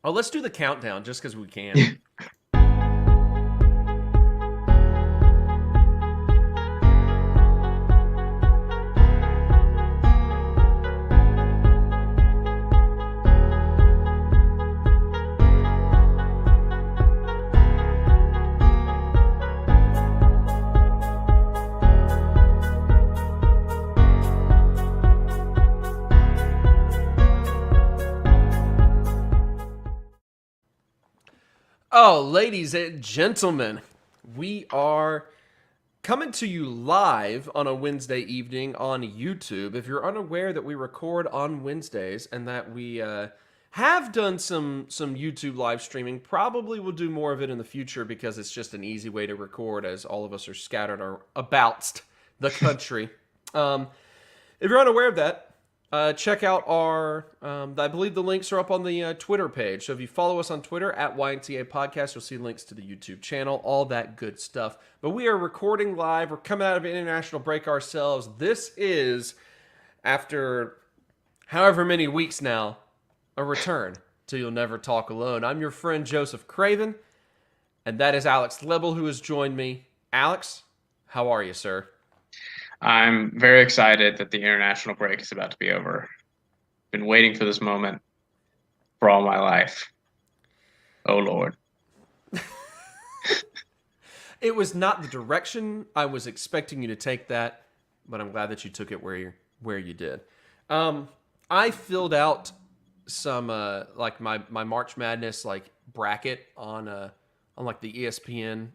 Oh, let's do the countdown just because we can. Oh, ladies and gentlemen, we are coming to you live on a Wednesday evening on YouTube. If you're unaware that we record on Wednesdays and that we have done some YouTube live streaming, probably will do more of it in the future because it's just an easy way to record as all of us are scattered about the country. If you're unaware of that, check out our, I believe the links are up on the Twitter page. So if you follow us on Twitter at YNTA Podcast, you'll see links to the YouTube channel, all that good stuff. But we are recording live. We're coming out of an international break ourselves. This is, after however many weeks now, a return to You'll Never Talk Alone. I'm your friend Joseph Craven, and that is Alex Lebel who has joined me. Alex, how are you, sir? I'm very excited that the international break is about to be over. Been waiting for this moment for all my life. Oh, Lord. It was not the direction I was expecting you to take that, but I'm glad that you took it where you did. I filled out some like my March Madness like bracket on like the ESPN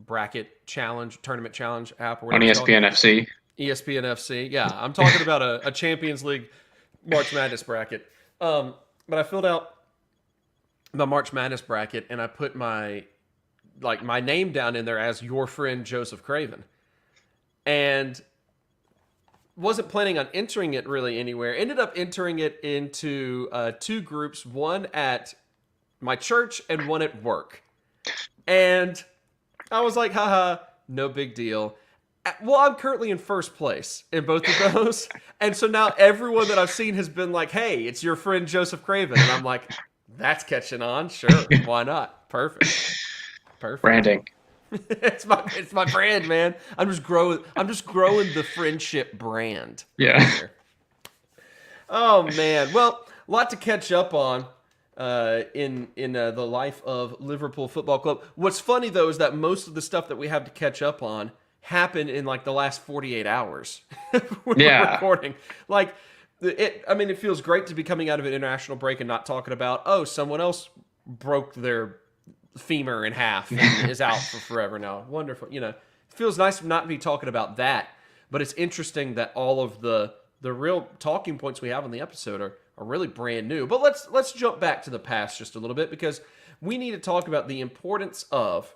bracket tournament challenge app or On whatever it's called. ESPN FC. ESPN FC. Yeah, I'm talking about a Champions League March Madness bracket. But I filled out the March Madness bracket and I put my name down in there as your friend Joseph Craven. And wasn't planning on entering it really anywhere. Ended up entering it into two groups, one at my church and one at work. And I was like, haha, no big deal. Well, I'm currently in first place in both of those. And so now everyone that I've seen has been like, hey, it's your friend Joseph Craven. And I'm like, that's catching on. Sure. Why not? Perfect. Branding. It's my brand, man. I'm just growing the friendship brand. Yeah. Here. Oh man. Well, a lot to catch up on in the life of Liverpool Football Club. What's funny though is that most of the stuff that we have to catch up on happened in like the last 48 hours when we're recording. Like it feels great to be coming out of an international break and not talking about, someone else broke their femur in half and is out for forever now. Wonderful. It feels nice to not be talking about that, but it's interesting that all of the real talking points we have on the episode are really brand new. But let's jump back to the past just a little bit because we need to talk about the importance of,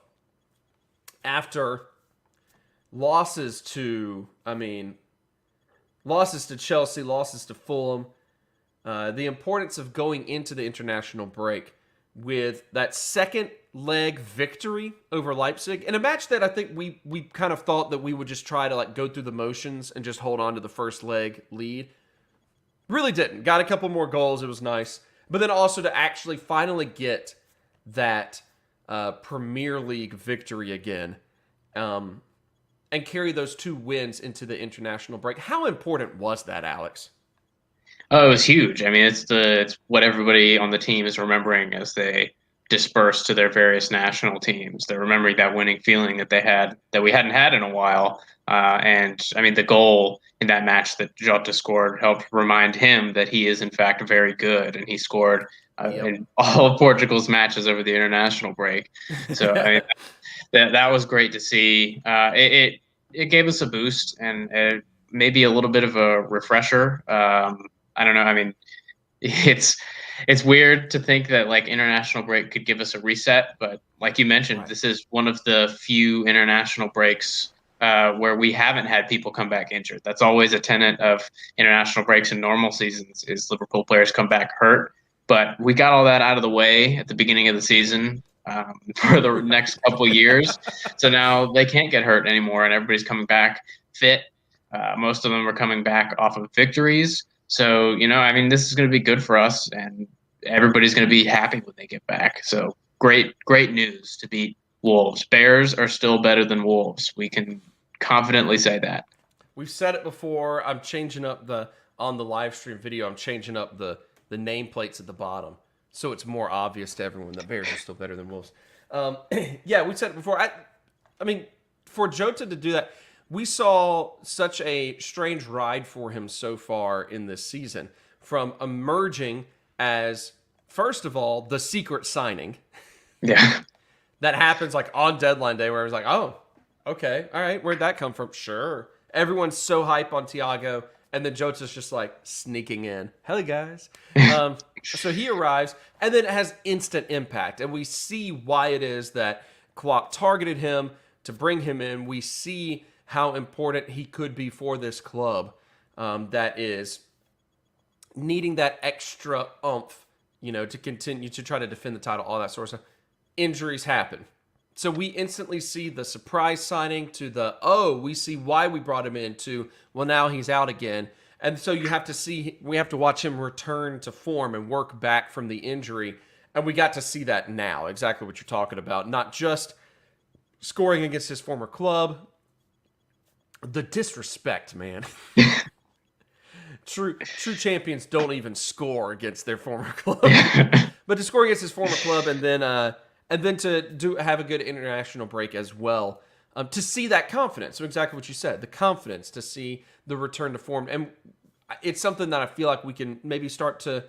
after losses to Chelsea, losses to Fulham, the importance of going into the international break with that second leg victory over Leipzig in a match that I think we kind of thought that we would just try to like go through the motions and just hold on to the first leg lead. Really didn't. Got a couple more goals. It was nice. But then also to actually finally get that Premier League victory again. And carry those two wins into the international break. How important was that, Alex? Oh, it was huge. I mean, it's what everybody on the team is remembering as they disperse to their various national teams. They're remembering that winning feeling that they had that we hadn't had in a while. And I mean, the goal in that match that Jota scored helped remind him that he is in fact very good, and he scored in all of Portugal's matches over the international break. So I mean, that was great to see. It gave us a boost and maybe a little bit of a refresher. I don't know. I mean, it's weird to think that like international break could give us a reset, but like you mentioned, right, this is one of the few international breaks where we haven't had people come back injured. That's always a tenet of international breaks in normal seasons is Liverpool players come back hurt. But we got all that out of the way at the beginning of the season. For the next couple years. So now they can't get hurt anymore and everybody's coming back fit. Most of them are coming back off of victories. So, I mean, this is going to be good for us. And everybody's going to be happy when they get back. So great news to beat Wolves. Bears are still better than Wolves. We can confidently say that. We've said it before. I'm changing up on the live stream video. I'm changing up the nameplates at the bottom so it's more obvious to everyone that Bears are still better than Wolves. Yeah, we said it before. I mean, for Jota to do that, we saw such a strange ride for him so far in this season, from emerging as, first of all, the secret signing. Yeah. That happens like on deadline day, where I was like, oh, okay, all right, where'd that come from? Sure. Everyone's so hype on Thiago, and then Jota's just like sneaking in. Hey, guys. So he arrives, and then it has instant impact, and we see why it is that Kwok targeted him to bring him in. We see how important he could be for this club, that is needing that extra oomph, to continue to try to defend the title, all that sort of stuff. Injuries happen. So we instantly see the surprise signing to we see why we brought him in, to, well, now he's out again. And so we have to watch him return to form and work back from the injury. And we got to see that now, exactly what you're talking about. Not just scoring against his former club. The disrespect, man. True champions don't even score against their former club. But to score against his former club, and then to have a good international break as well, to see that confidence. So exactly what you said, the confidence to see the return to form. And it's something that I feel like we can maybe start to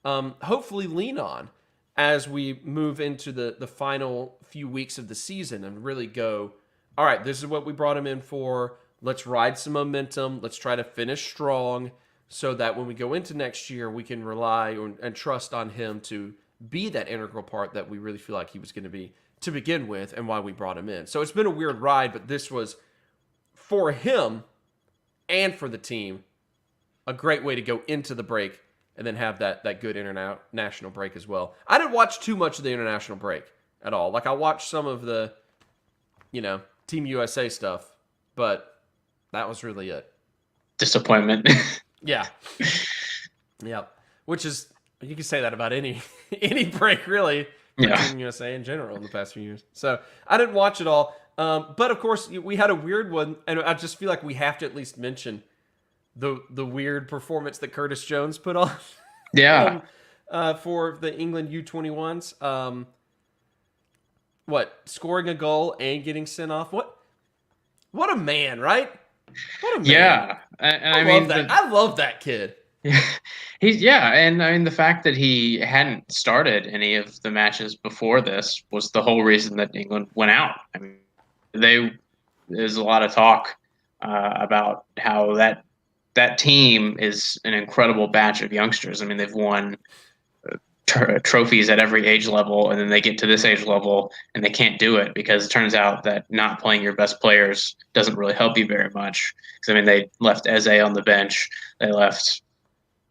hopefully lean on as we move into the final few weeks of the season, and really go, all right, this is what we brought him in for. Let's ride some momentum. Let's try to finish strong, so that when we go into next year, we can rely and trust on him to be that integral part that we really feel like he was going to be to begin with, and why we brought him in. So it's been a weird ride, but this was, for him and for the team, a great way to go into the break and then have that good international break as well. I didn't watch too much of the international break at all. Like, I watched some of the, Team USA stuff, but that was really it. Disappointment. Yeah. Yeah. Which is, you can say that about any break, really, for Team USA in general in the past few years. So I didn't watch it all. But of course, we had a weird one, and I just feel like we have to at least mention the weird performance that Curtis Jones put on. Yeah. For the England U21s. Scoring a goal and getting sent off? What a man, right? What a man. Yeah. And I love that kid. And I mean, the fact that he hadn't started any of the matches before this was the whole reason that England went out. I mean, there's a lot of talk about how that team is an incredible batch of youngsters. I mean, they've won trophies at every age level, and then they get to this age level and they can't do it because it turns out that not playing your best players doesn't really help you very much. Because I mean, they left Eze on the bench, they left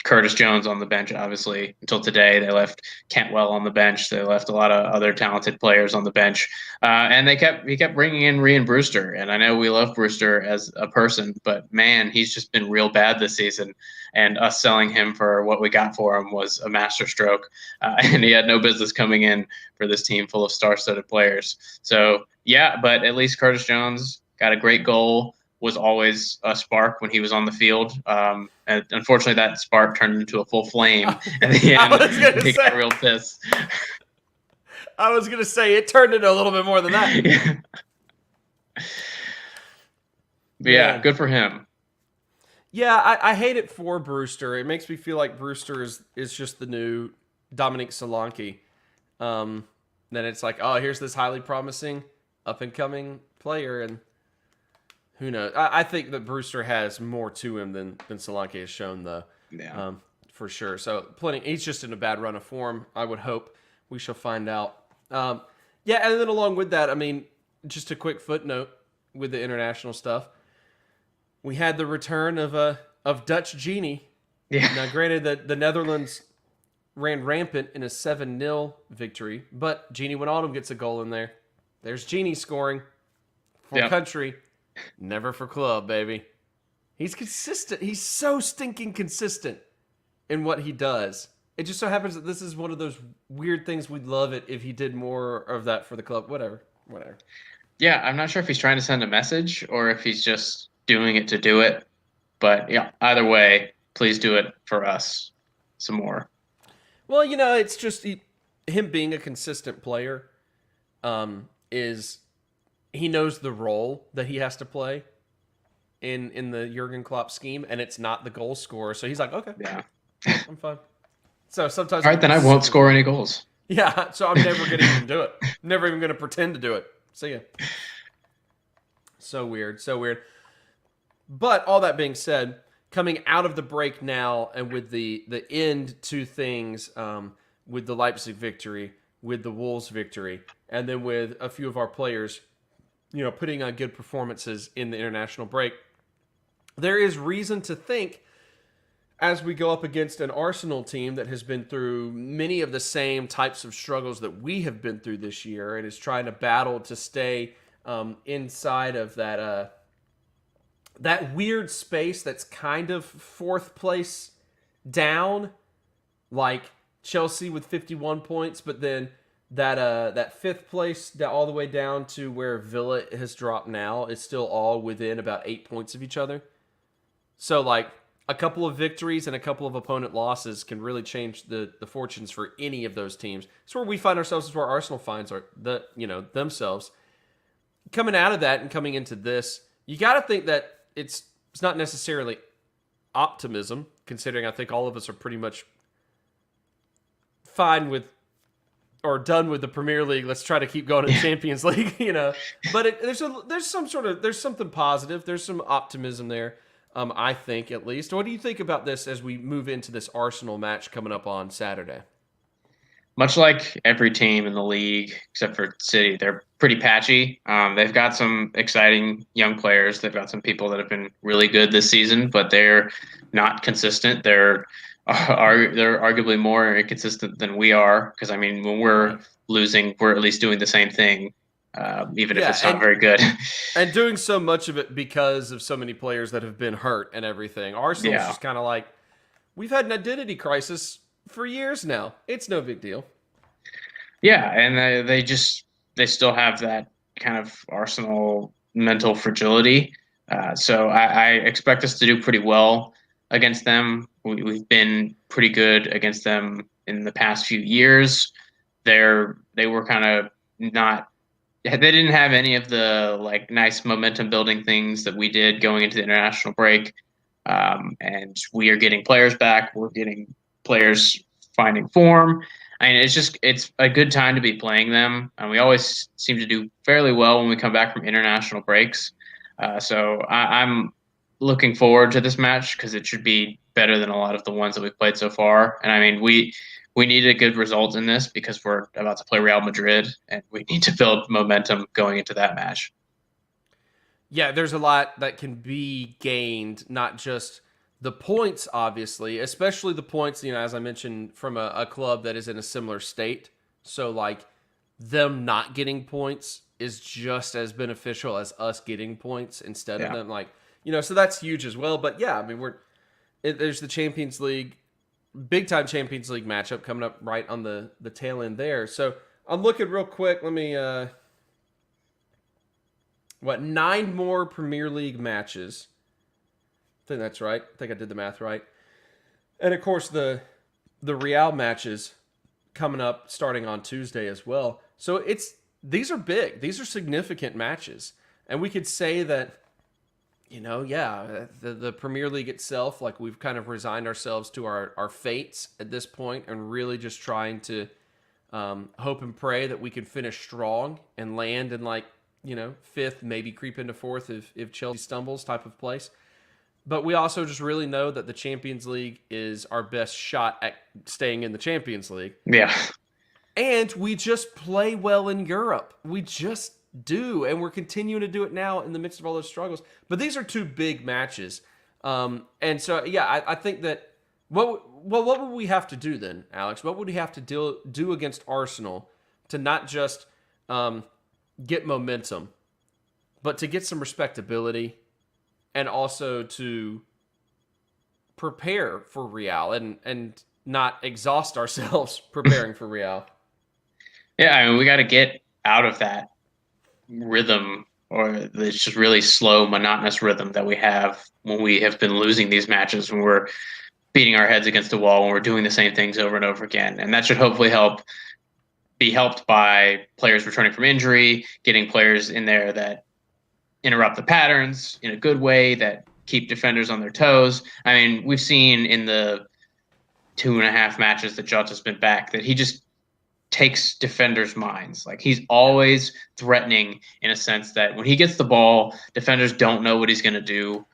Curtis Jones on the bench, obviously, until today. They left Cantwell on the bench. They left a lot of other talented players on the bench, and he kept bringing in Ryan Brewster. And I know we love Brewster as a person, but man, he's just been real bad this season. And us selling him for what we got for him was a masterstroke, and he had no business coming in for this team full of star-studded players. So yeah, but at least Curtis Jones got a great goal. Was always a spark when he was on the field. And unfortunately, that spark turned into a full flame at the end. He got real pissed. I was going to say, it turned into a little bit more than that. Yeah, good for him. Yeah, I hate it for Brewster. It makes me feel like Brewster is just the new Dominic Solanke. Then it's like, oh, here's this highly promising, up-and-coming player, and who knows? I think that Brewster has more to him than Solanke has shown, though. Yeah. For sure. So he's just in a bad run of form, I would hope. We shall find out. And then along with that, I mean, just a quick footnote with the international stuff. We had the return of Dutch Genie. Yeah. Now, granted, the Netherlands ran rampant in a 7-0 victory, but Genie Wijnaldum gets a goal in there. There's Genie scoring for country. Never for club, baby. He's consistent. He's so stinking consistent in what he does. it just so happens that this is one of those weird things. We'd love it if he did more of that for the club. Whatever, whatever. Yeah, I'm not sure if he's trying to send a message or if he's just doing it to do it. But yeah, either way, please do it for us some more. Well, it's just him being a consistent player. Is he knows the role that he has to play in the Jurgen Klopp scheme, and it's not the goal scorer. So he's like, okay, Yeah. I'm fine. So sometimes All it right, can then be I won't super score weird. any goals. Yeah, so I'm never gonna even do it. Never even gonna pretend to do it. See ya. So weird, so weird. But all that being said, coming out of the break now, and with the end to things, with the Leipzig victory, with the Wolves victory, and then with a few of our players, putting on good performances in the international break, there is reason to think, as we go up against an Arsenal team that has been through many of the same types of struggles that we have been through this year, and is trying to battle to stay inside of that weird space that's kind of fourth place down, like Chelsea with 51 points, but then that fifth place all the way down to where Villa has dropped now is still all within about 8 points of each other. So like a couple of victories and a couple of opponent losses can really change the fortunes for any of those teams. It's where we find ourselves, is where Arsenal finds themselves. Coming out of that and coming into this, you got to think that it's not necessarily optimism, considering I think all of us are pretty much fine with or done with the Premier League. Let's try to keep going in Champions League, But there's something positive. There's some optimism there. I think, at least. What do you think about this as we move into this Arsenal match coming up on Saturday? Much like every team in the league, except for City, they're pretty patchy. They've got some exciting young players. They've got some people that have been really good this season, but they're not consistent. They're arguably more inconsistent than we are. Because I mean, when we're Right. losing, we're at least doing the same thing, even if Yeah, it's not and very good. and doing so much of it because of so many players that have been hurt and everything. Arsenal's Yeah. just kind of like, we've had an identity crisis for years now. It's no big deal. Yeah, and they still have that kind of Arsenal mental fragility. So I expect us to do pretty well against them. We've been pretty good against them in the past few years. They were kind of not. They didn't have any of the like nice momentum building things that we did going into the international break. And we are getting players back. We're getting players finding form. I mean, it's a good time to be playing them, and we always seem to do fairly well when we come back from international breaks. So I'm looking forward to this match because it should be better than a lot of the ones that we've played so far. And I mean, we need a good result in this because we're about to play Real Madrid, and we need to build momentum going into that match. Yeah, there's a lot that can be gained, not just the points, obviously, especially the points, as I mentioned, from a club that is in a similar state. So, like, them not getting points is just as beneficial as us getting points instead of Yeah. them. Like, so that's huge as well. But yeah, I mean, there's the Champions League, big time Champions League matchup coming up right on the tail end there. So I'm looking real quick. Let me, 9 more Premier League matches. I think that's right. I think I did the math right. And of course the Real matches coming up starting on Tuesday as well. So these are big. These are significant matches. And we could say that, the Premier League itself, like we've kind of resigned ourselves to our fates at this point and really just trying to hope and pray that we can finish strong and land in fifth, maybe creep into fourth if Chelsea stumbles type of place. But we also just really know that the Champions League is our best shot at staying in the Champions League. Yeah. And we just play well in Europe. We just do. And we're continuing to do it now in the midst of all those struggles. But these are 2 big matches. And so, yeah, I think that what would we have to do then, Alex? What would we have to do against Arsenal to not just get momentum, but to get some respectability and also to prepare for Real? And not exhaust ourselves preparing for Real. Yeah, I mean, we got to get out of that rhythm or this just really slow, monotonous rhythm that we have when we have been losing these matches, when we're beating our heads against the wall, when we're doing the same things over and over again. And that should hopefully be helped by players returning from injury, getting players in there that interrupt the patterns in a good way, that keep defenders on their toes. I mean, we've seen in the 2.5 matches that Jota's been back that he just takes defenders' minds. Like he's Yeah. always threatening in a sense that when he gets the ball, defenders don't know what he's going to do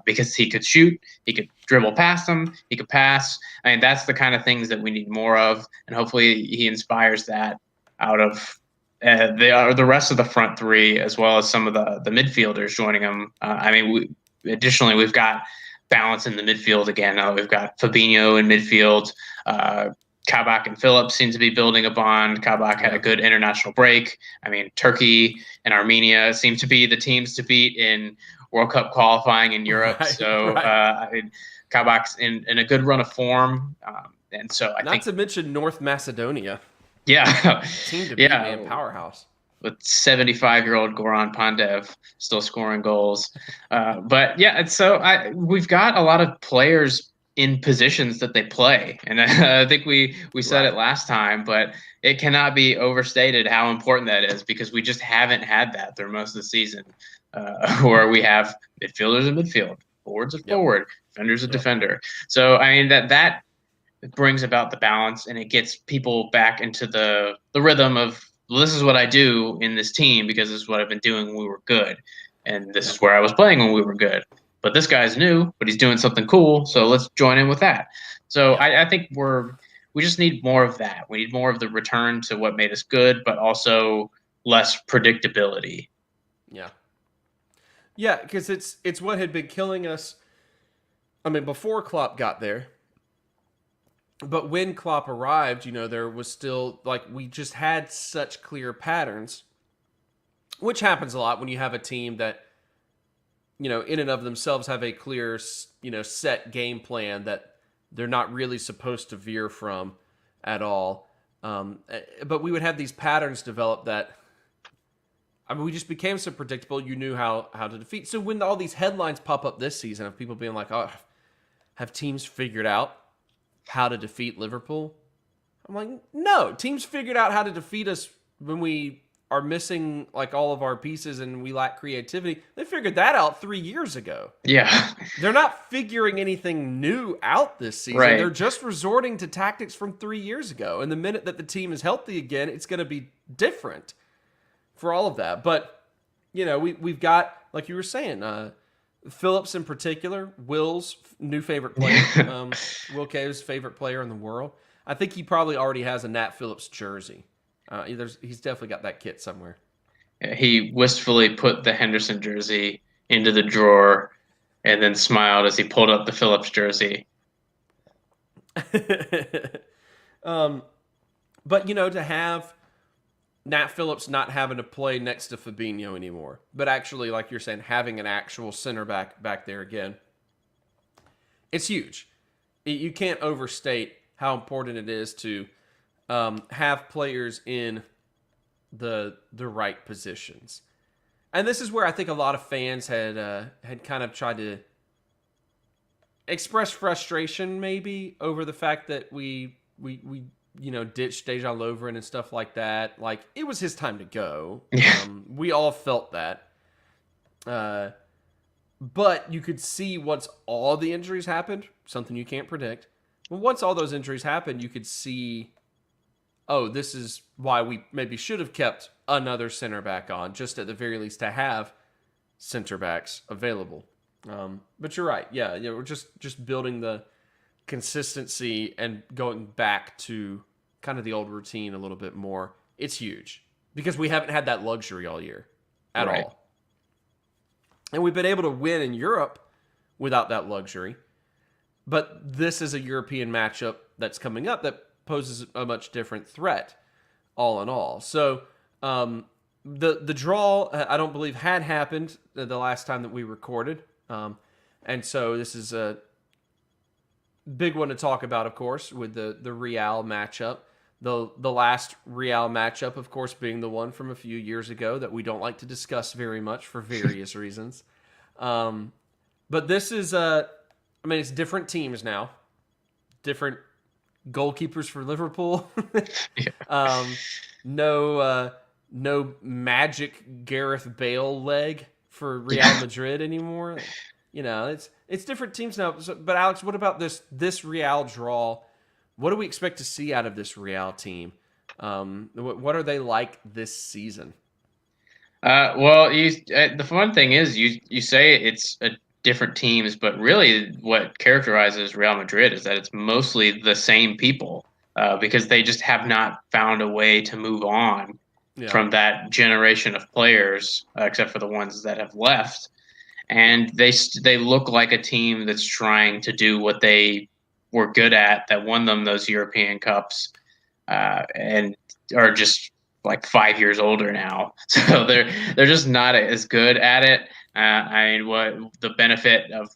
because he could shoot, he could dribble past them, he could pass. I mean, that's the kind of things that we need more of, and hopefully he inspires that out of the rest of the front three as well as some of the midfielders joining him. I mean, additionally we've got balance in the midfield again. We've got Fabinho in midfield. Kabak and Phillips seem to be building a bond. Kabak had a good international break. I mean, Turkey and Armenia seem to be the teams to beat in World Cup qualifying in Europe. Right, So right. I mean, Kabak's in a good run of form. And so I Not think, to mention North Macedonia, yeah, team to beat, yeah, man, powerhouse. with 75-year-old Goran Pandev still scoring goals. But yeah, so we've got a lot of players in positions that they play, and I think we said it Right. last time, but it cannot be overstated how important that is because we just haven't had that through most of the season, where we have midfielders in midfield, forwards a Yep. forward, defenders a Yep. defender. So I mean that brings about the balance and it gets people back into the rhythm of, well, this is what I do in this team because this is what I've been doing when we were good, and this Yep. is where I was playing when we were good. But this guy's new, but he's doing something cool, so let's join in with that. So Yeah. I think we just need more of that. We need more of the return to what made us good, but also less predictability. Yeah. Yeah, because it's what had been killing us. I mean, before Klopp got there, but when Klopp arrived, there was still like we just had such clear patterns, which happens a lot when you have a team that in and of themselves have a clear set game plan that they're not really supposed to veer from at all. But we would have these patterns develop that. I mean, we just became so predictable. You knew how to defeat. So when all these headlines pop up this season of people being like, "Oh, have teams figured out how to defeat Liverpool?" I'm like, no, teams figured out how to defeat us when we are missing like all of our pieces and we lack creativity. They figured that out 3 years ago. Yeah, They're not figuring anything new out this season. right. They're just resorting to tactics from 3 years ago. And the minute that the team is healthy again, it's going to be different for all of that. But, we've got, like you were saying, Phillips in particular, Will's new favorite player, Will Cave's favorite player in the world. I think he probably already has a Nat Phillips jersey. He's definitely got that kit somewhere. He wistfully put the Henderson jersey into the drawer and then smiled as he pulled up the Phillips jersey. But to have Nat Phillips not having to play next to Fabinho anymore, but actually, like you're saying, having an actual center back there again, it's huge. You can't overstate how important it is to have players in the right positions. And this is where I think a lot of fans had kind of tried to express frustration, maybe over the fact that we ditched Dejan Lovren and stuff like that. Like it was his time to go. Yeah. We all felt that. But you could see once all the injuries happened, something you can't predict. Well, once all those injuries happened, you could see, oh, this is why we maybe should have kept another center back on, just at the very least to have center backs available. But you're right. Yeah, we're just building the consistency and going back to kind of the old routine a little bit more. It's huge because we haven't had that luxury all year at Right. all. And we've been able to win in Europe without that luxury. But this is a European matchup that's coming up that poses a much different threat, all in all. So the draw, I don't believe, had happened the last time that we recorded. And so this is big one to talk about, of course, with the Real matchup. The last Real matchup, of course, being the one from a few years ago that we don't like to discuss very much for various reasons. Um, but this is, I mean, it's different teams now, different goalkeepers for Liverpool. Yeah. um, no magic Gareth Bale leg for Real Madrid anymore. You know, it's different teams now. So, but Alex, what about this Real draw? What do we expect to see out of this Real team? What are they like this season? Well, the fun thing is you say it's a different teams, but really what characterizes Real Madrid is that it's mostly the same people because they just have not found a way to move on Yeah, from that generation of players, except for the ones that have left, and they look like a team that's trying to do what they were good at that won them those European Cups, and are just like 5 years older now, so they're just not as good at it. I mean, what the benefit of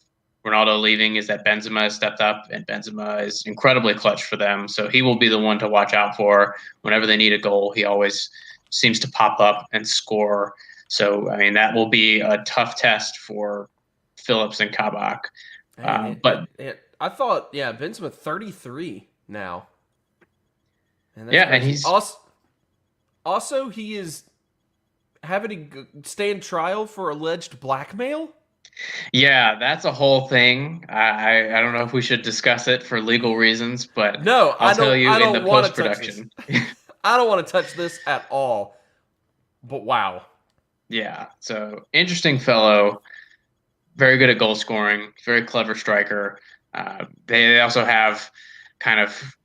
Ronaldo leaving is that Benzema has stepped up, and Benzema is incredibly clutch for them. So he will be the one to watch out for whenever they need a goal. He always seems to pop up and score. So I mean, that will be a tough test for Phillips and Kabak. man, But I thought, yeah, Benzema 33 now, and that's yeah, and crazy. he's Also, he is having to stand trial for alleged blackmail. Yeah, that's a whole thing. I don't know if we should discuss it for legal reasons, but No, I'll tell you I in the don't want post to touch this. production. I don't want to touch this at all. But wow. Yeah, so interesting fellow, very good at goal scoring, very clever striker. They also have kind of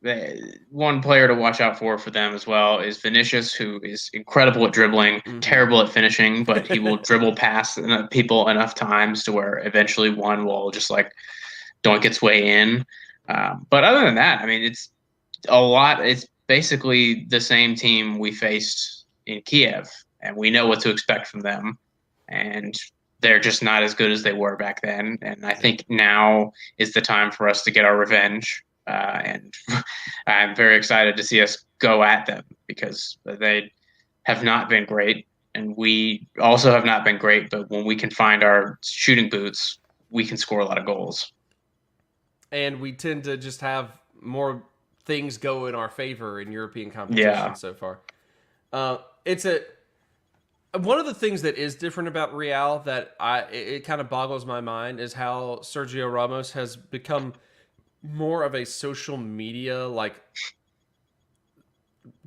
one player to watch out for them as well is Vinicius, who is incredible at dribbling, Mm-hmm. terrible at finishing, but he will dribble past people enough times to where eventually one will just like doink its way in. But other than that, I mean, it's a lot. It's basically the same team we faced in Kiev, and we know what to expect from them. And they're just not as good as they were back then. And I think now is the time for us to get our revenge. And I'm very excited to see us go at them because they have not been great. And we also have not been great. But when we can find our shooting boots, we can score a lot of goals. And we tend to just have more things go in our favor in European competition Yeah. so far. It's a one of the things that is different about Real that it kind of boggles my mind is how Sergio Ramos has become more of a social media like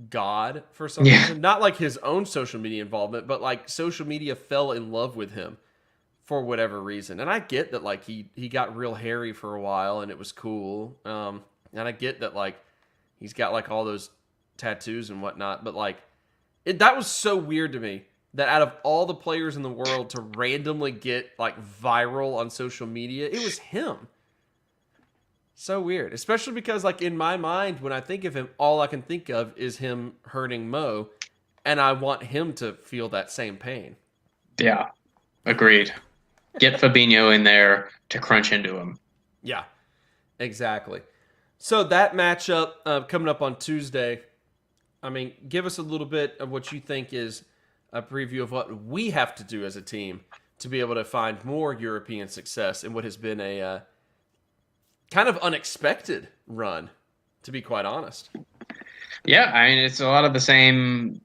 god for some Yeah. reason. Not like his own social media involvement, but like social media fell in love with him for whatever reason. And I get that like he got real hairy for a while and it was cool. And I get that like he's got like all those tattoos and whatnot, but like that was so weird to me that out of all the players in the world to randomly get like viral on social media, it was him. So weird, especially because like in my mind, when I think of him, all I can think of is him hurting Mo, and I want him to feel that same pain. Yeah. Agreed. Get Fabinho in there to crunch into him. Yeah, exactly. So that matchup coming up on Tuesday. I mean, give us a little bit of what you think is a preview of what we have to do as a team to be able to find more European success in what has been a kind of unexpected run, to be quite honest. Yeah, I mean, it's a lot of the same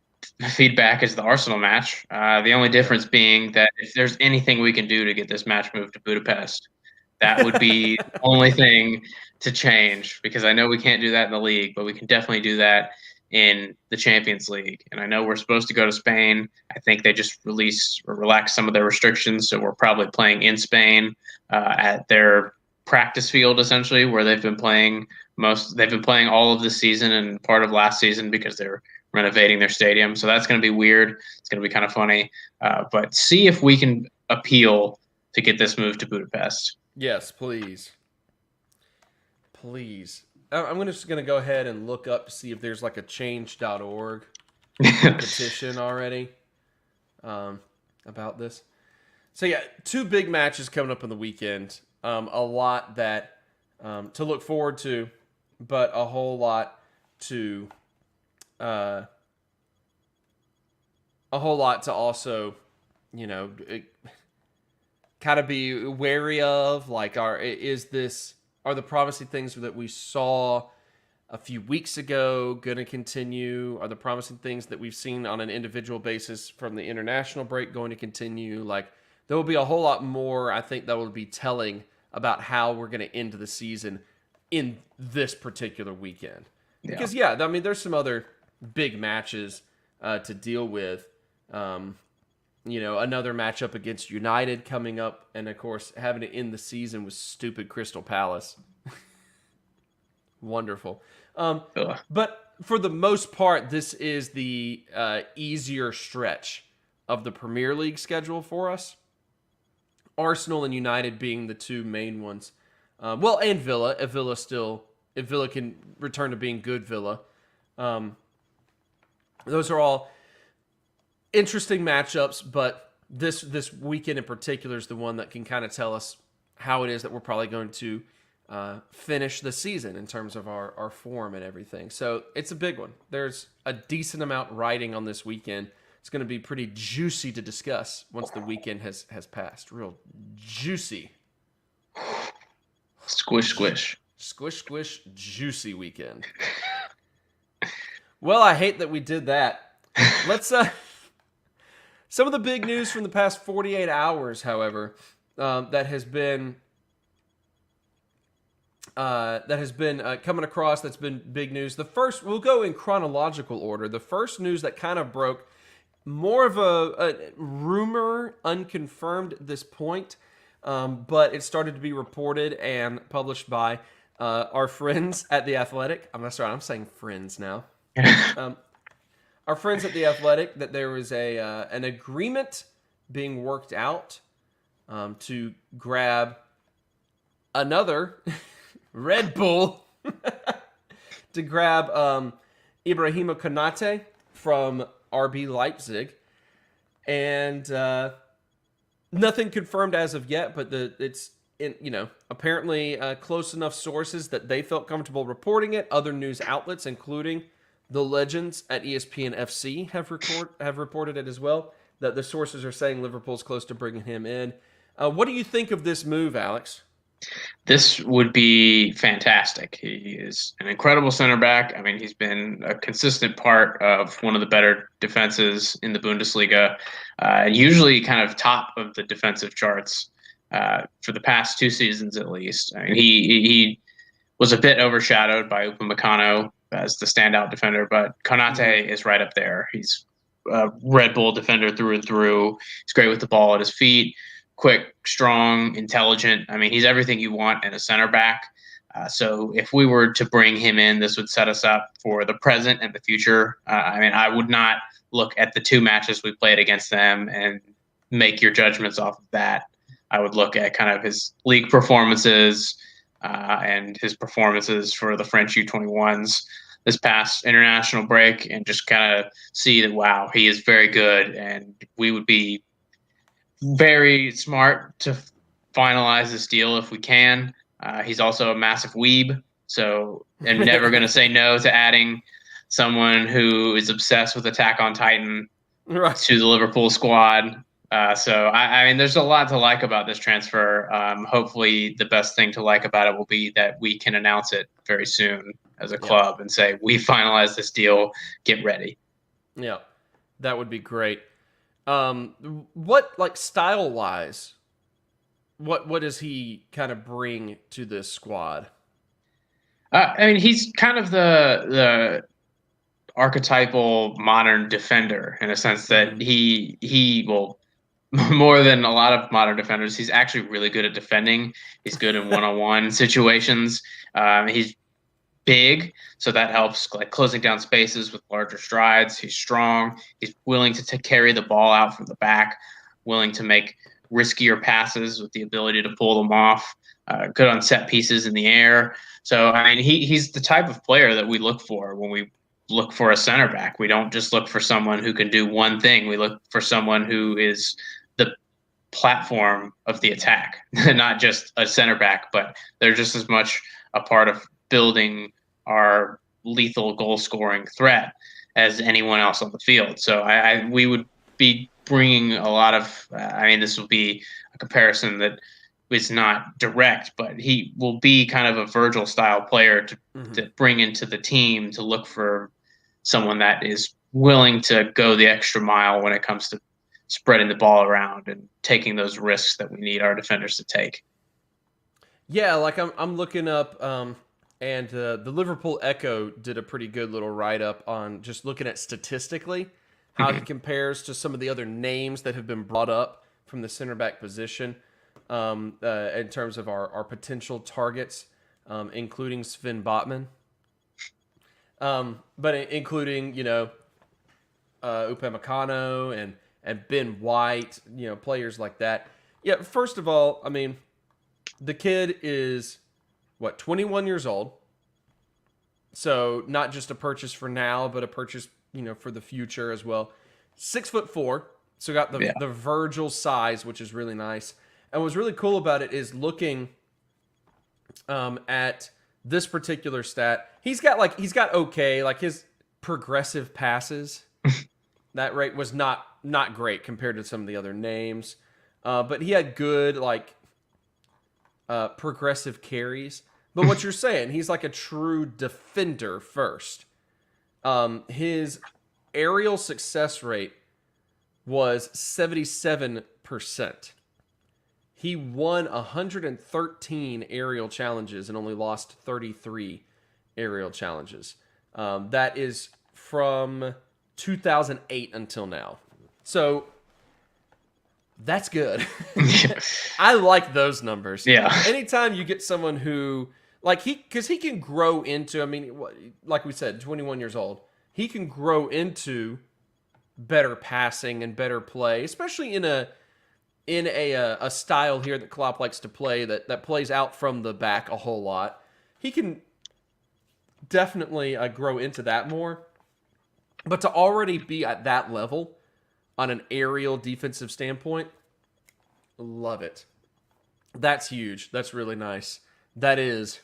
feedback as the Arsenal match. The only difference being that if there's anything we can do to get this match moved to Budapest, that would be the only thing to change because I know we can't do that in the league, but we can definitely do that in the Champions League. And I know we're supposed to go to Spain. I think they just released or relaxed some of their restrictions, so we're probably playing in Spain at their practice field essentially, where they've been playing all of this season and part of last season because they're renovating their stadium. So that's going to be weird. It's going to be kind of funny. But see if we can appeal to get this moved to Budapest. Yes, please. Please. Just going to go ahead and look up to see if there's like a change.org petition already about this. So, yeah, two big matches coming up on the weekend. A lot that to look forward to, but a whole lot to uh, also, you know, kind of be wary of. Like, are the promising things that we saw a few weeks ago going to continue? Are the promising things that we've seen on an individual basis from the international break going to continue? Like, there will be a whole lot more, I think, that will be telling about how we're going to end the season in this particular weekend. Yeah. Because, yeah, I mean, there's some other big matches to deal with. Another matchup against United coming up, and of course, having to end the season with stupid Crystal Palace. Wonderful. But for the most part, this is the easier stretch of the Premier League schedule for us. Arsenal and United being the two main ones. And Villa, if Villa can return to being good Villa. Those are all interesting matchups, but this weekend in particular is the one that can kind of tell us how it is that we're probably going to finish the season in terms of our form and everything. So it's a big one. There's a decent amount riding on this weekend. It's going to be pretty juicy to discuss once the weekend has passed. Real juicy. Squish, squish. Squish, squish, juicy weekend. Well, I hate that we did that. Let's some of the big news from the past 48 hours, however, that has been coming across. That's been big news. The first, we'll go in chronological order. The first news that kind of broke, more of a rumor, unconfirmed at this point, but it started to be reported and published by our friends at The Athletic. I'm saying friends now. Our friends at The Athletic, that there was an agreement being worked out to grab another Red Bull to grab Ibrahima Konate from RB Leipzig, and nothing confirmed as of yet. But it's apparently close enough sources that they felt comfortable reporting it. Other news outlets, including the legends at ESPN FC, have reported it as well. That the sources are saying Liverpool's close to bringing him in. What do you think of this move, Alex? This would be fantastic. He is an incredible center back. I mean, he's been a consistent part of one of the better defenses in the Bundesliga, usually kind of top of the defensive charts for the past 2 seasons at least. I mean, he was a bit overshadowed by Upamecano as the standout defender, but Konate is right up there. He's a Red Bull defender through and through. He's great with the ball at his feet. Quick, strong, intelligent. I mean, he's everything you want in a center back. So if we were to bring him in, this would set us up for the present and the future. I mean, I would not look at the 2 matches we played against them and make your judgments off of that. I would look at kind of his league performances and his performances for the French U21s this past international break and just kind of see that, wow, he is very good, and we would be very smart to finalize this deal if we can. He's also a massive weeb, so I'm never going to say no to adding someone who is obsessed with Attack on Titan to the Liverpool squad. So I mean, there's a lot to like about this transfer. Hopefully, the best thing to like about it will be that we can announce it very soon as a club and say we finalized this deal. Get ready. Yeah, that would be great. What, like, style wise, what does he kind of bring to this squad? I mean, he's kind of the archetypal modern defender in a sense that he will more than a lot of modern defenders. He's actually really good at defending. He's good in one-on-one situations. He's big, so that helps like closing down spaces with larger strides. He's strong. He's willing to carry the ball out from the back, willing to make riskier passes with the ability to pull them off, good on set pieces in the air. So, I mean, he's the type of player that we look for when we look for a center back. We don't just look for someone who can do one thing. We look for someone who is the platform of the attack, not just a center back, but they're just as much a part of building our lethal goal scoring threat as anyone else on the field. So we would be bringing a lot of. I mean, this will be a comparison that is not direct, but he will be kind of a Virgil style player to bring into the team, to look for someone that is willing to go the extra mile when it comes to spreading the ball around and taking those risks that we need our defenders to take. Yeah, like I'm looking up, and the Liverpool Echo did a pretty good little write up on just looking at statistically how he compares to some of the other names that have been brought up from the center back position, in terms of our potential targets, including Sven Botman, but including Upamecano and Ben White, players like that. Yeah, first of all, I mean, the kid is, 21 years old. So not just a purchase for now, but a purchase, for the future as well. 6'4", so got the Virgil size, which is really nice. And what's really cool about it is looking at this particular stat. He's got okay, like his progressive passes. That rate was not great compared to some of the other names. But he had good, progressive carries. But what you're saying, he's like a true defender first. His aerial success rate was 77%. He won 113 aerial challenges and only lost 33 aerial challenges. That is from 2008 until now. So that's good. I like those numbers. Yeah. Anytime you get someone who, because he can grow into, I mean, like we said, 21 years old, he can grow into better passing and better play, especially in a style here that Klopp likes to play that plays out from the back a whole lot. He can definitely grow into that more. But to already be at that level on an aerial defensive standpoint, love it. That's huge. That's really nice. That is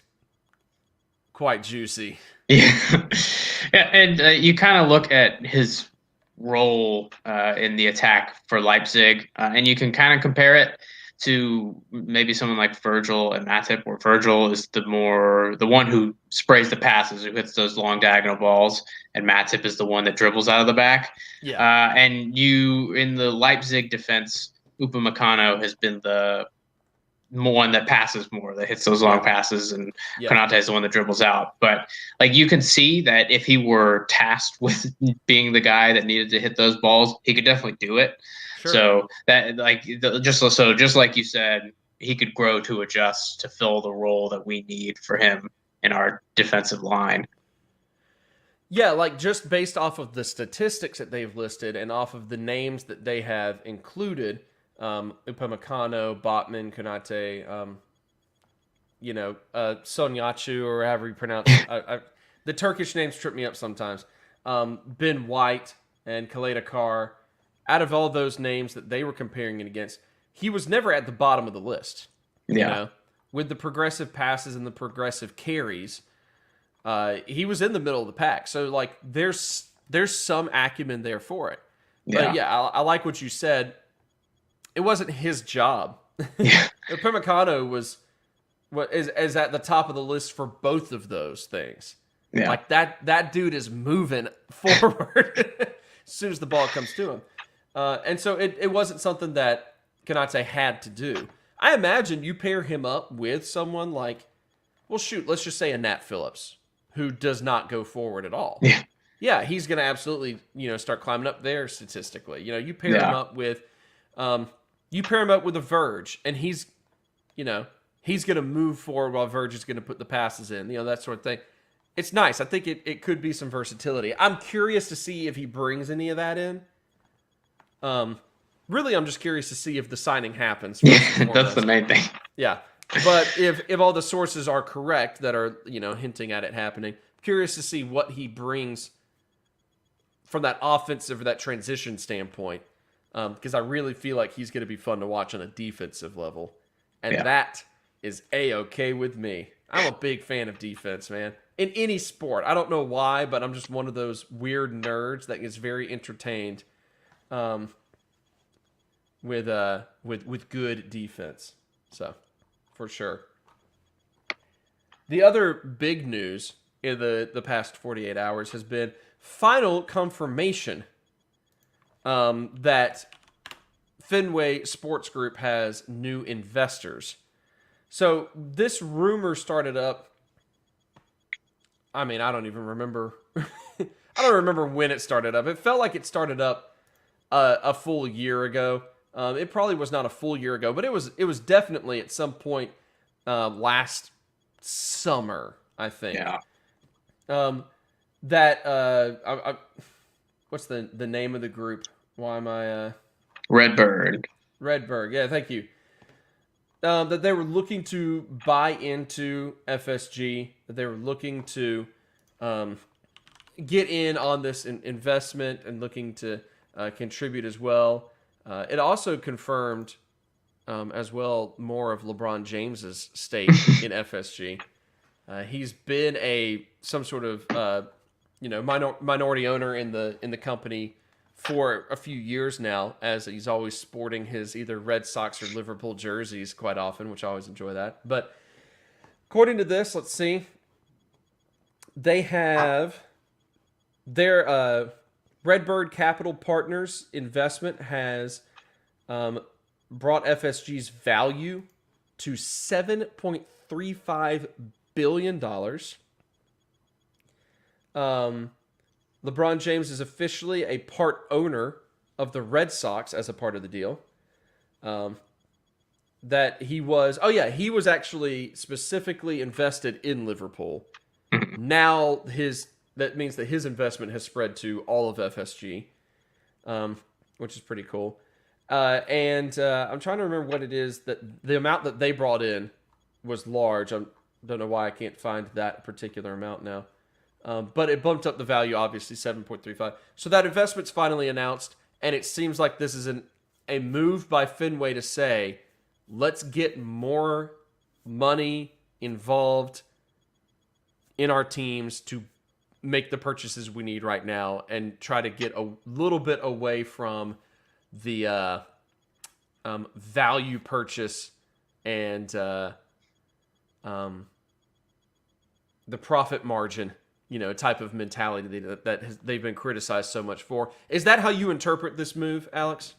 quite juicy. Yeah, yeah, and you kind of look at his role in the attack for Leipzig, and you can kind of compare it to maybe someone like Virgil and Matip, where Virgil is the one who sprays the passes, who hits those long diagonal balls, and Matip is the one that dribbles out of the back. Yeah. And you, in the Leipzig defense, Upamecano has been the one that passes more, that hits those long passes, and Konate is the one that dribbles out. But you can see that if he were tasked with being the guy that needed to hit those balls, he could definitely do it. Sure. So that just like you said, he could grow to adjust to fill the role that we need for him in our defensive line. Yeah, just based off of the statistics that they've listed and off of the names that they have included, Upamecano, Botman, Konate, Sonyachu, or however you pronounce it. The Turkish names trip me up sometimes. Ben White and Kaleta Carr. Out of all those names that they were comparing it against, he was never at the bottom of the list. Yeah. With the progressive passes and the progressive carries, he was in the middle of the pack. So, there's some acumen there for it. Yeah. But, I like what you said. It wasn't his job. Yeah. Upamecano is at the top of the list for both of those things. Yeah. That dude is moving forward as soon as the ball comes to him. And so it wasn't something that Konate had to do. I imagine you pair him up with someone like, let's just say a Nat Phillips, who does not go forward at all. Yeah. Yeah, he's going to absolutely, start climbing up there statistically. You pair him up with a Verge, and he's going to move forward while Verge is going to put the passes in, that sort of thing. It's nice. I think it could be some versatility. I'm curious to see if he brings any of that in. Really, I'm just curious to see if the signing happens. That's the main thing. Yeah. But if all the sources are correct that are, hinting at it happening, curious to see what he brings from that offensive or that transition standpoint because I really feel like he's going to be fun to watch on a defensive level, and Yeah. that is a-okay with me. I'm a big fan of defense, man. In any sport, I don't know why, but I'm just one of those weird nerds that gets very entertained um, with good defense. So, for sure. The other big news in the past 48 hours has been final confirmation that Fenway Sports Group has new investors. So this rumor started up. I mean, I don't even remember. I don't remember when it started up. It felt like it started up a full year ago. It probably was not a full year ago, but it was definitely at some point last summer, I think. Yeah. Um, that what's the name of the group? Why am I Redbird. Redberg? Yeah, thank you. That they were looking to buy into FSG. That they were looking to um, get in on this investment and looking to contribute as well. It also confirmed as well more of LeBron James's stake in FSG. He's been some sort of minority owner in the company for a few years now, as he's always sporting his either Red Sox or Liverpool jerseys quite often, which I always enjoy that. But according to this, let's see, they have their Redbird Capital Partners investment has brought FSG's value to $7.35 billion. LeBron James is officially a part owner of the Red Sox as a part of the deal. That he was, he was actually specifically invested in Liverpool. Now that means that his investment has spread to all of FSG, which is pretty cool. And I'm trying to remember what it is that the amount that they brought in was large. I don't know why I can't find that particular amount now. But it bumped up the value, obviously, 7.35. So that investment's finally announced, and it seems like this is a move by Fenway to say, let's get more money involved in our teams to make the purchases we need right now and try to get a little bit away from the value purchase and the profit margin, type of mentality that they've been criticized so much for. Is that how you interpret this move, Alex?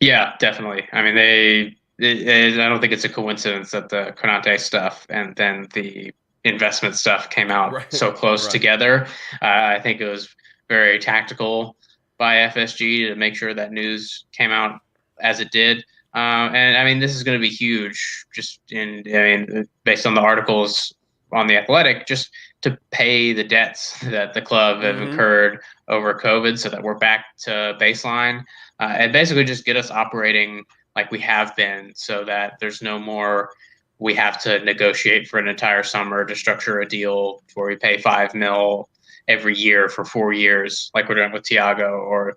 Yeah, definitely. I mean, I don't think it's a coincidence that the Konate stuff and then the investment stuff came out Right. so close Right. together. I think it was very tactical by FSG to make sure that news came out as it did. And I mean, this is going to be huge. Based on the articles on the Athletic, just to pay the debts that the club have incurred over COVID, so that we're back to baseline, and basically just get us operating like we have been, so that there's no more. We have to negotiate for an entire summer to structure a deal where we pay $5 million every year for 4 years, like we're doing with Thiago, or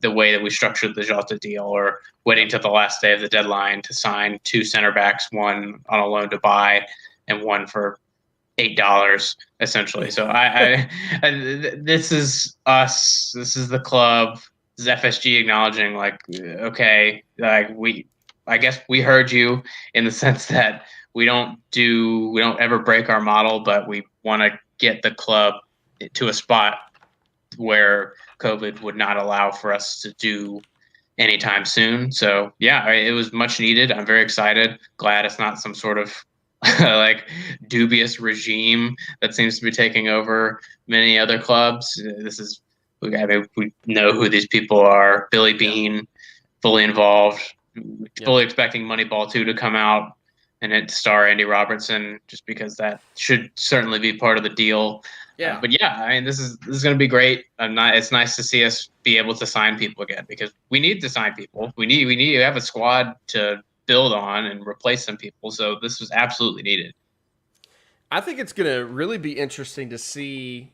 the way that we structured the Jota deal, or waiting to the last day of the deadline to sign 2 center backs, one on a loan to buy and one for $8 essentially. So this is us. This is the club. This is FSG acknowledging, like, okay, like I guess we heard you, in the sense that we don't ever break our model, but we want to get the club to a spot where COVID would not allow for us to do anytime soon. So yeah, it was much needed. I'm very excited. Glad it's not some sort of like dubious regime that seems to be taking over many other clubs. We know who these people are. Billy Bean, fully involved, fully expecting Moneyball 2 to come out and it star Andy Robertson, just because that should certainly be part of the deal. Yeah. But yeah, I mean, this is going to be great. It's nice to see us be able to sign people again, because we need to sign people. We need to have a squad to build on and replace some people. So this was absolutely needed. I think it's going to really be interesting to see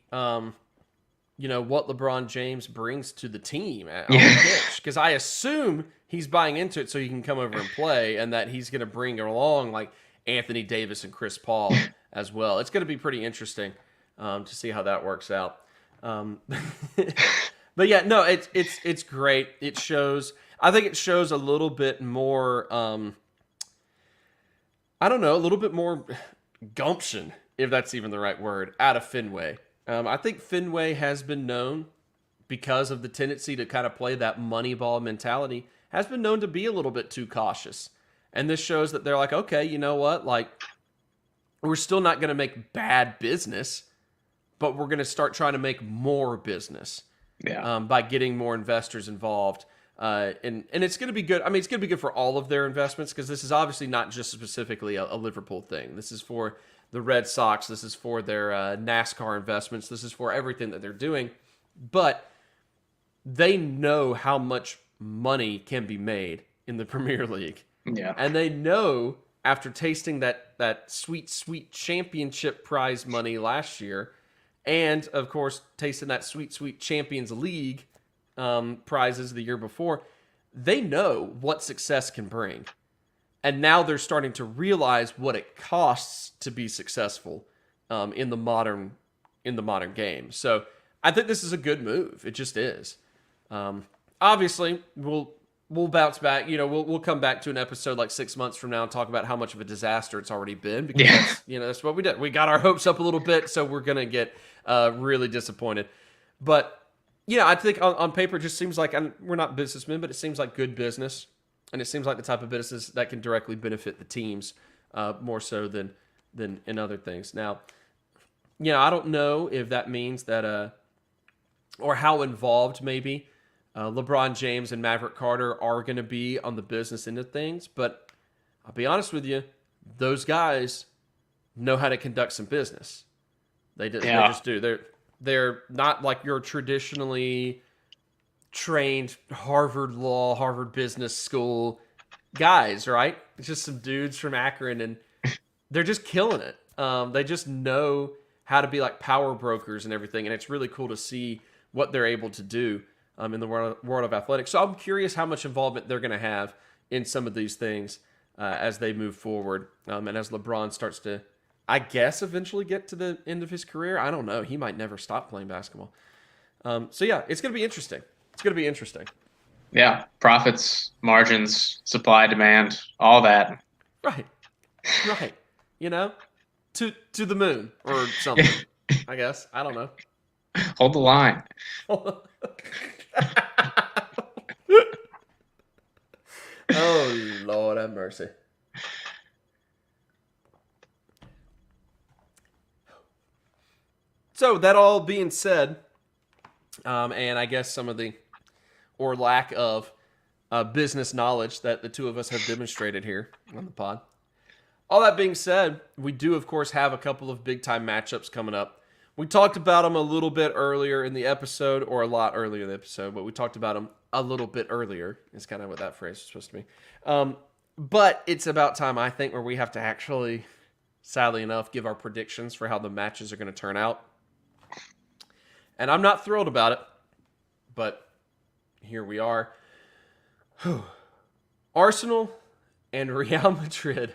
what LeBron James brings to the team on the Yeah. pitch, because I assume he's buying into it so he can come over and play, and that he's going to bring along like Anthony Davis and Chris Paul as well. It's going to be pretty interesting to see how that works out. Um, but yeah, no, it's great. It shows. I think it shows a little bit more. I don't know, a little bit more gumption, if that's even the right word, out of Fenway. I think Fenway has been known, because of the tendency to kind of play that money ball mentality, has been known to be a little bit too cautious. And this shows that they're like, okay, you know what? Like, we're still not going to make bad business, but we're going to start trying to make more business Yeah. by getting more investors involved. And it's going to be good. I mean, it's going to be good for all of their investments, because this is obviously not just specifically a Liverpool thing. This is for the Red Sox. This is for their NASCAR investments. This is for everything that they're doing. But they know how much money can be made in the Premier League. Yeah. And they know, after tasting that sweet, sweet championship prize money last year, and of course tasting that sweet, sweet Champions League prizes the year before, they know what success can bring. And now they're starting to realize what it costs to be successful in the modern game. So I think this is a good move. It just is. Obviously, we'll bounce back. We'll come back to an episode like 6 months from now and talk about how much of a disaster it's already been, because Yeah. that's what we did. We got our hopes up a little bit, so we're gonna get really disappointed. But I think on paper it just seems like, we're not businessmen, but it seems like good business, and it seems like the type of business that can directly benefit the teams more so than in other things. Now, I don't know if that means that or how involved maybe LeBron James and Maverick Carter are going to be on the business end of things. But I'll be honest with you, those guys know how to conduct some business. They Yeah. just do. They're not like your traditionally trained Harvard Law, Harvard Business School guys, right? It's just some dudes from Akron, and they're just killing it. They just know how to be like power brokers and everything, and it's really cool to see what they're able to do in the world of athletics. So I'm curious how much involvement they're going to have in some of these things as they move forward, and as LeBron starts to, I guess, eventually get to the end of his career. I don't know. He might never stop playing basketball. So yeah, it's going to be interesting. It's going to be interesting. Yeah. Profits, margins, supply, demand, all that. Right. Right. To the moon or something. I guess. I don't know. Hold the line. Oh, Lord have mercy. So that all being said, and I guess some of the, or lack of, business knowledge that the two of us have demonstrated here on the pod. All that being said, we do, of course, have a couple of big-time matchups coming up. We talked about them a little bit earlier in the episode, or a lot earlier in the episode, but we talked about them a little bit earlier. Is kind of what that phrase is supposed to be. But it's about time, I think, where we have to actually, sadly enough, give our predictions for how the matches are going to turn out. And I'm not thrilled about it, but here we are. Arsenal and Real Madrid.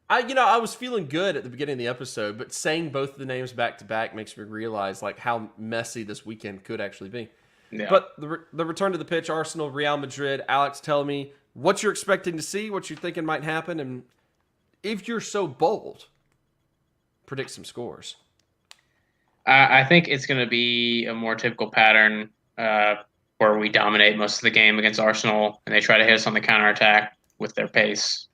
I was feeling good at the beginning of the episode, but saying both of the names back to back makes me realize like how messy this weekend could actually be. Yeah. But the return to the pitch, Arsenal, Real Madrid. Alex, tell me what you're expecting to see, what you're thinking might happen, and if you're so bold, predict some scores. I think it's going to be a more typical pattern where we dominate most of the game against Arsenal, and they try to hit us on the counterattack with their pace,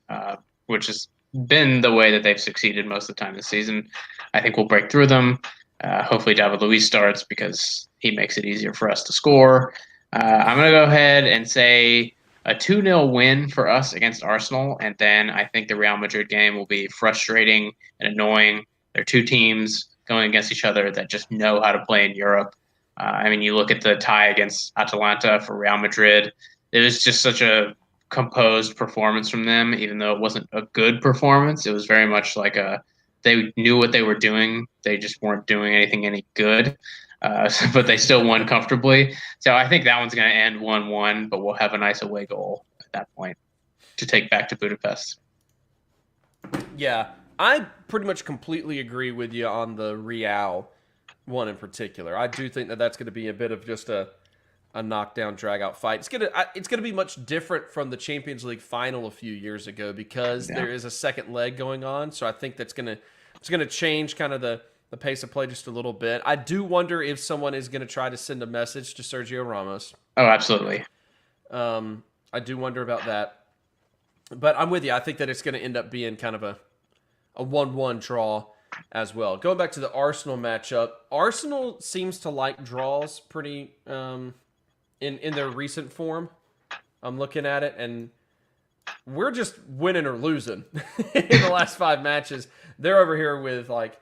which has been the way that they've succeeded most of the time this season. I think we'll break through them. Hopefully David Luiz starts because he makes it easier for us to score. I'm going to go ahead and say a 2-0 win for us against Arsenal, and then I think the Real Madrid game will be frustrating and annoying. They're two teams going against each other that just know how to play in Europe. You look at the tie against Atalanta for Real Madrid. It was just such a composed performance from them, even though it wasn't a good performance. It was very much like a they knew what they were doing. They just weren't doing anything any good. But they still won comfortably. So I think that one's going to end 1-1, but we'll have a nice away goal at that point to take back to Budapest. Yeah, I pretty much completely agree with you on the Real one in particular. I do think that that's going to be a bit of just a knockdown, drag out fight. It's gonna be much different from the Champions League final a few years ago because there is a second leg going on. So I think it's gonna change kind of the pace of play just a little bit. I do wonder if someone is gonna try to send a message to Sergio Ramos. Oh, absolutely. I do wonder about that, but I'm with you. I think that it's gonna end up being kind of a 1-1 draw as well. Going back to the Arsenal matchup, Arsenal seems to like draws pretty. In their recent form, I'm looking at it, and we're just winning or losing in the last 5 matches. They're over here with like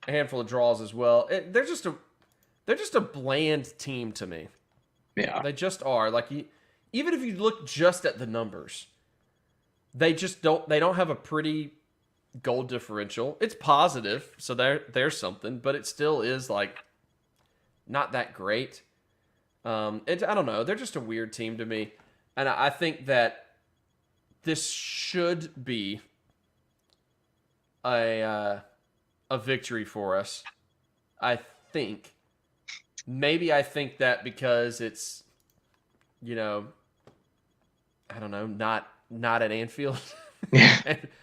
a handful of draws as well. They're just a bland team to me. Yeah, they just are. Like even if you look just at the numbers, they don't have a pretty goal differential. It's positive, so there's something, but it still is like not that great. I don't know. They're just a weird team to me. And I think that this should be a victory for us. I think. Maybe I think that because it's, I don't know, not at Anfield.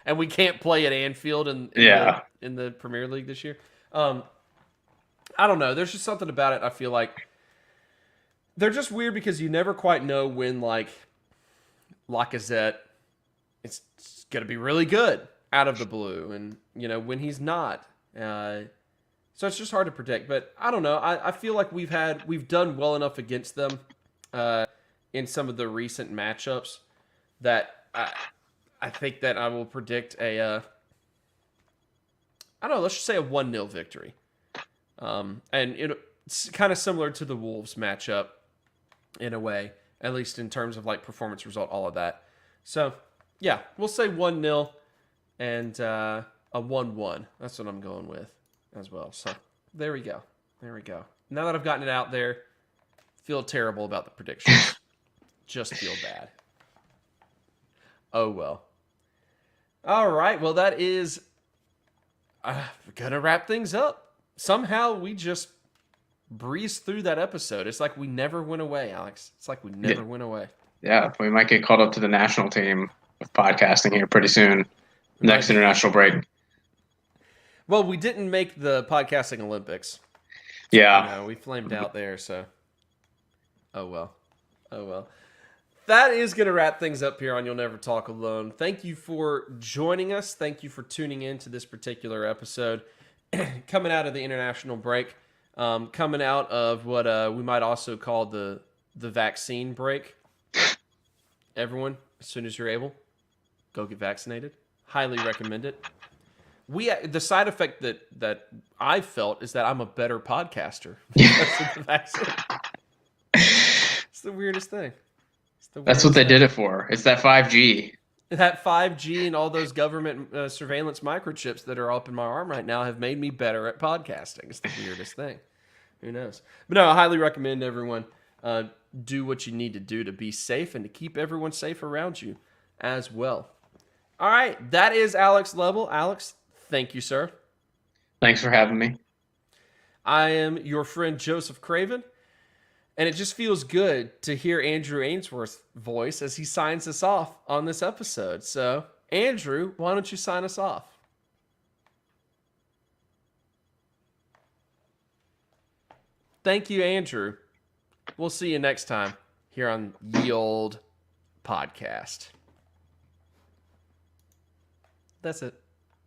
and we can't play at Anfield in the Premier League this year. I don't know. There's just something about it I feel like they're just weird because you never quite know when, like, Lacazette is going to be really good out of the blue and, when he's not. So it's just hard to predict. But I don't know. I feel like we've done well enough against them in some of the recent matchups that I think that I will predict I don't know, let's just say a 1-0 victory. And it's kind of similar to the Wolves matchup. In a way, at least in terms of like performance result, all of that. So, yeah, we'll say 1-0 and a 1-1. That's what I'm going with as well. So, there we go. Now that I've gotten it out there, feel terrible about the predictions. Just feel bad. Oh, well. All right, well, that is going to wrap things up. Somehow we just breeze through that episode. It's like we never went away, Alex. It's like we never went away. Yeah, we might get called up to the national team of podcasting here pretty soon. Next international break. Well, we didn't make the podcasting Olympics. Yeah. We flamed out there, so. Oh, well. That is going to wrap things up here on You'll Never Talk Alone. Thank you for joining us. Thank you for tuning in to this particular episode. Coming out of the international break. Coming out of what we might also call the vaccine break. Everyone, as soon as you're able, go get vaccinated. Highly recommend it. The side effect that I've felt is that I'm a better podcaster because of the vaccine. It's the weirdest thing. That's what they did it for. It's that 5G. That 5G and all those government surveillance microchips that are up in my arm right now have made me better at podcasting. It's the weirdest thing. Who knows? But no, I highly recommend everyone do what you need to do to be safe and to keep everyone safe around you as well. All right, that is Alex Lebel. Alex, thank you, sir. Thanks for having me. I am your friend Joseph Craven, and it just feels good to hear Andrew Ainsworth's voice as he signs us off on this episode. So, Andrew, why don't you sign us off? Thank you, Andrew. We'll see you next time here on Ye Old Podcast. That's it.